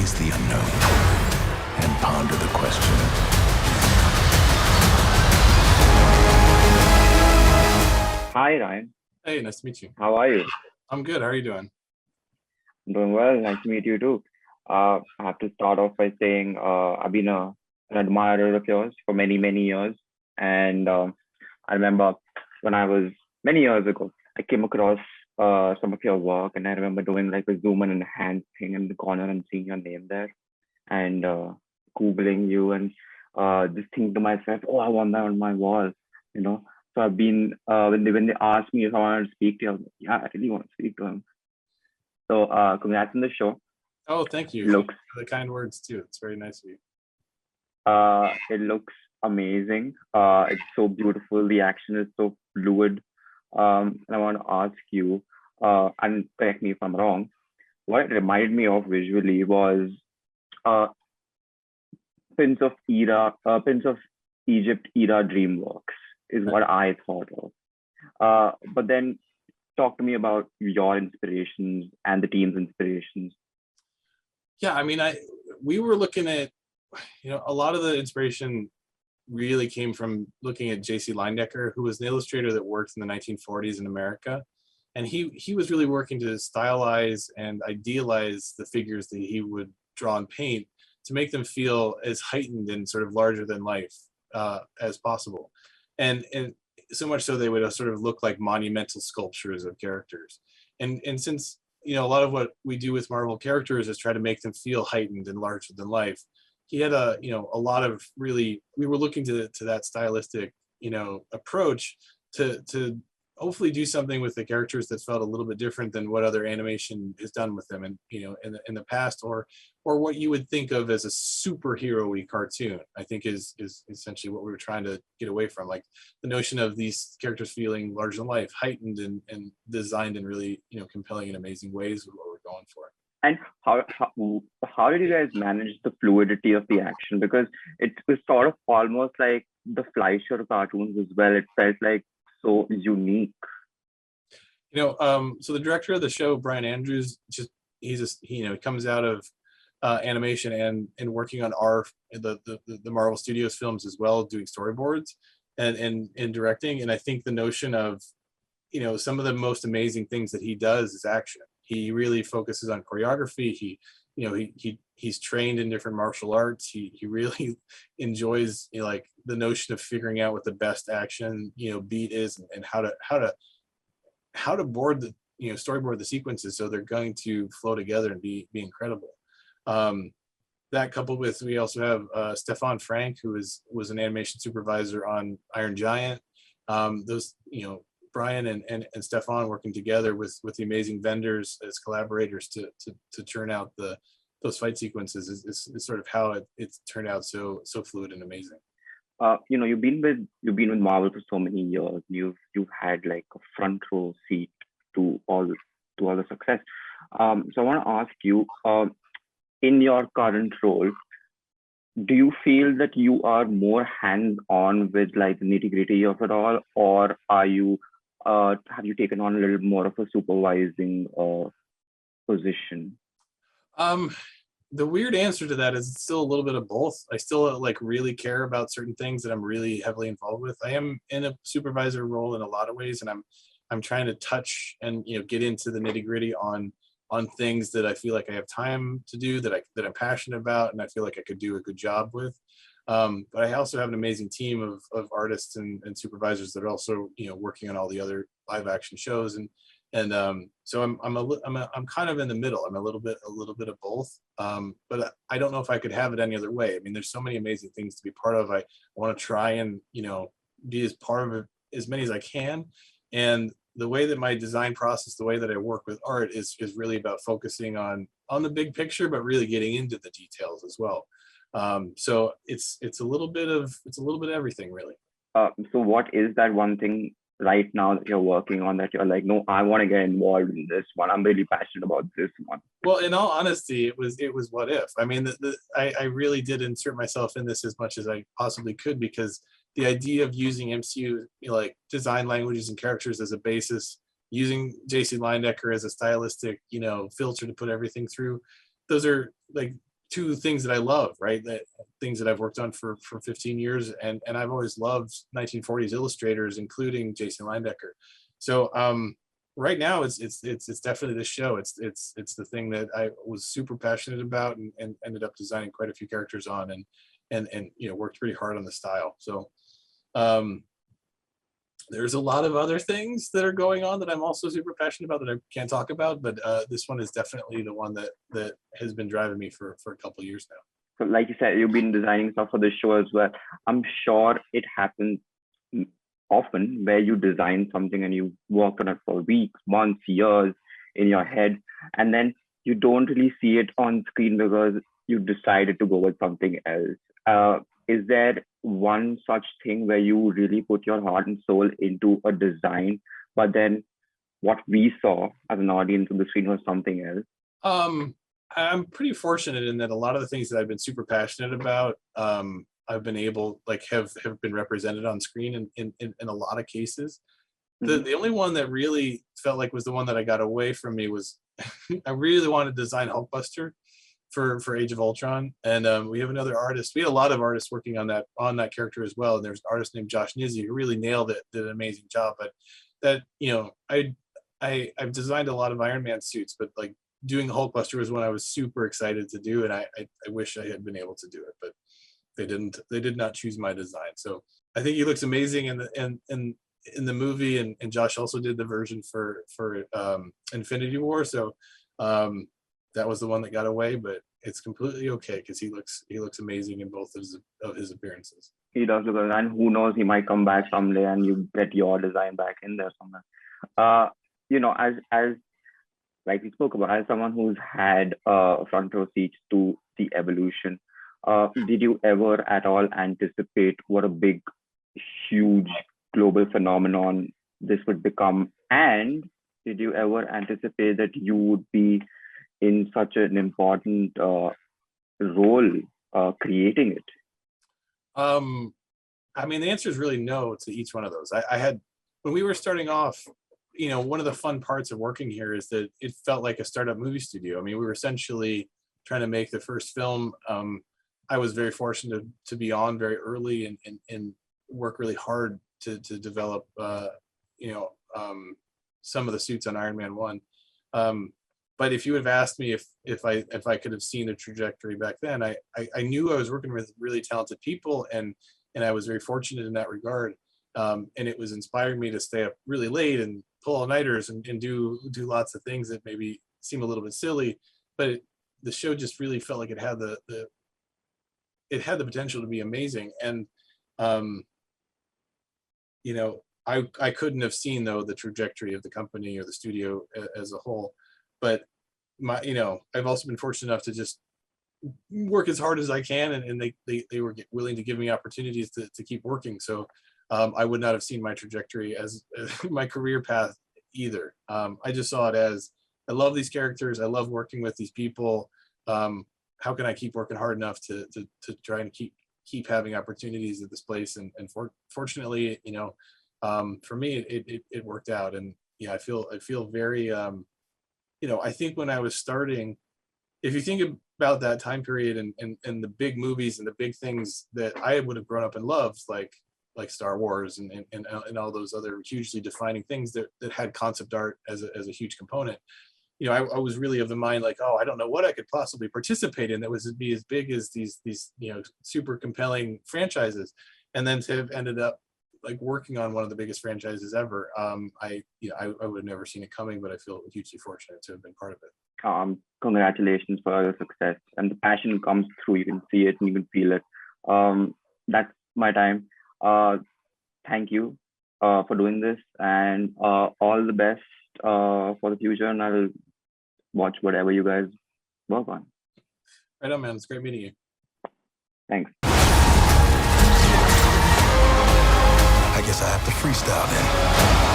face the unknown and ponder the question. Hi, Ryan. Hey, nice to meet you. How are you? I'm good. How are you doing? I'm doing well. Nice to meet you too. I have to start off by saying I've been an admirer of yours for many, many years. And I remember when I was many years ago, I came across some of your work, and I remember doing like a zoom in and hand thing in the corner and seeing your name there, and Googling you, and just thinking to myself, oh, I want that on my wall, you know. So I've been when they asked me if I wanted to speak to you, I was like, yeah, I really want to speak to him. So congrats on the show. Oh, thank you. It looks For the kind words too. It's very nice of you. it looks amazing. It's so beautiful. The action is so fluid. And I want to ask you, and correct me if I'm wrong, what it reminded me of visually was uh, Prince of Egypt era DreamWorks is what I thought of. But then talk to me about your inspirations and the team's inspirations. Yeah, I mean, we were looking at, a lot of the inspiration really came from looking at J.C. Leyendecker, who was an illustrator that worked in the 1940s in America. And he was really working to stylize and idealize the figures that he would draw and paint to make them feel as heightened and sort of larger than life as possible. And so much so they would sort of look like monumental sculptures of characters. And since, a lot of what we do with Marvel characters is try to make them feel heightened and larger than life, he had a lot of really, we were looking to that stylistic, approach to hopefully do something with the characters that felt a little bit different than what other animation has done with them, and in the past, or what you would think of as a superhero-y cartoon. I think is essentially what we were trying to get away from, like the notion of these characters feeling larger than life, heightened and designed in really compelling and amazing ways is what we're going for. And how did you guys manage the fluidity of the action? Because it was sort of almost like the Fleischer cartoons as well. It felt like so unique. So the director of the show, Brian Andrews, he comes out of animation and working on the Marvel Studios films as well, doing storyboards and directing. And I think the notion of some of the most amazing things that he does is action. He really focuses on choreography. He's trained in different martial arts. He really enjoys like the notion of figuring out what the best action beat is, and how to board the storyboard the sequences so they're going to flow together and be incredible. That coupled with, we also have Stefan Frank, who was an animation supervisor on Iron Giant. Those Brian and Stefan working together with the amazing vendors as collaborators to turn out those fight sequences is sort of how it's turned out so fluid and amazing. You've been with Marvel for so many years. You've had like a front row seat to all the success. So I want to ask you, in your current role, do you feel that you are more hands-on with like the nitty-gritty of it all, or are you have you taken on a little more of a supervising position? The weird answer to that is it's still a little bit of both. I still like really care about certain things that I'm really heavily involved with. I am in a supervisor role in a lot of ways, and I'm trying to touch and get into the nitty-gritty on things that I feel like I have time to do, that I'm passionate about, and I feel like I could do a good job with. But I also have an amazing team of artists and supervisors that are also working on all the other live action shows, and so I'm kind of in the middle. I'm a little bit of both, but I don't know if I could have it any other way. I mean, there's so many amazing things to be part of. I want to try and be as part of it, as many as I can, and the way that my design process, the way that I work with art is really about focusing on the big picture, but really getting into the details as well. So it's a little bit of everything, really. So what is that one thing right now that you're working on that you're like, no, I want to get involved in this one. I'm really passionate about this one. Well, in all honesty, it was What If. I mean, I really did insert myself in this as much as I possibly could, because the idea of using MCU like design languages and characters as a basis, using J.C. Leyendecker as a stylistic filter to put everything through, those are like two things that I love, right? That things that I've worked on for 15 years, and I've always loved 1940s illustrators, including Jason Leyendecker. So right now it's definitely this show. It's the thing that I was super passionate about, and ended up designing quite a few characters on, and worked pretty hard on the style. So there's a lot of other things that are going on that I'm also super passionate about that I can't talk about, but this one is definitely the one that has been driving me for a couple of years now. So like you said, you've been designing stuff for the show as well. I'm sure it happens often where you design something and you work on it for weeks, months, years in your head, and then you don't really see it on screen because you decided to go with something else. Is there one such thing where you really put your heart and soul into a design, but then what we saw as an audience on the screen was something else? I'm pretty fortunate in that a lot of the things that I've been super passionate about, I've been able, have been represented on screen in a lot of cases. The only one that really felt like was the one that I got away from me was I really wanted to design Hulkbuster for Age of Ultron, and we have another artist. We had a lot of artists working on that character as well. And there's an artist named Josh Nizzi who really nailed it, did an amazing job. But that I've designed a lot of Iron Man suits, but like doing Hulkbuster was one I was super excited to do, and I wish I had been able to do it, but they didn't. They did not choose my design. So I think he looks amazing in the movie, and Josh also did the version for Infinity War. So that was the one that got away, but it's completely okay because he looks amazing in both of his appearances. He does look good, and who knows, he might come back someday and you get your design back in there somewhere. As like we spoke about, as someone who's had front row seats to the evolution, did you ever at all anticipate what a big, huge global phenomenon this would become? And did you ever anticipate that you would be in such an important role creating it? I mean, the answer is really no to each one of those. I had, when we were starting off, one of the fun parts of working here is that it felt like a startup movie studio. I mean, we were essentially trying to make the first film. I was very fortunate to be on very early and work really hard to develop, some of the suits on Iron Man 1. But if you would have asked me if I could have seen the trajectory back then, I knew I was working with really talented people, and I was very fortunate in that regard. And it was inspiring me to stay up really late and pull all-nighters and do lots of things that maybe seem a little bit silly, but the show just really felt like it had the potential to be amazing. And I couldn't have seen though the trajectory of the company or the studio as a whole, but I've also been fortunate enough to just work as hard as I can, and they were willing to give me opportunities to keep working. So I would not have seen my trajectory as my career path either. I just saw it as, I love these characters, I love working with these people. How can I keep working hard enough to try and keep having opportunities at this place? And fortunately, for me, it worked out. And yeah, I feel very, I think when I was starting, if you think about that time period and the big movies and the big things that I would have grown up and loved, like Star Wars and all those other hugely defining things that had concept art as a huge component, I was really of the mind like, oh, I don't know what I could possibly participate in that was be as big as these super compelling franchises, and then to have ended up like working on one of the biggest franchises ever. I would have never seen it coming, but I feel hugely fortunate to have been part of it. Congratulations for your success, and the passion comes through. You can see it and you can feel it. That's my time. Thank you for doing this, and all the best for the future, and I'll watch whatever you guys work on. Right on, man. It's great meeting you. Thanks. I guess I have to freestyle then.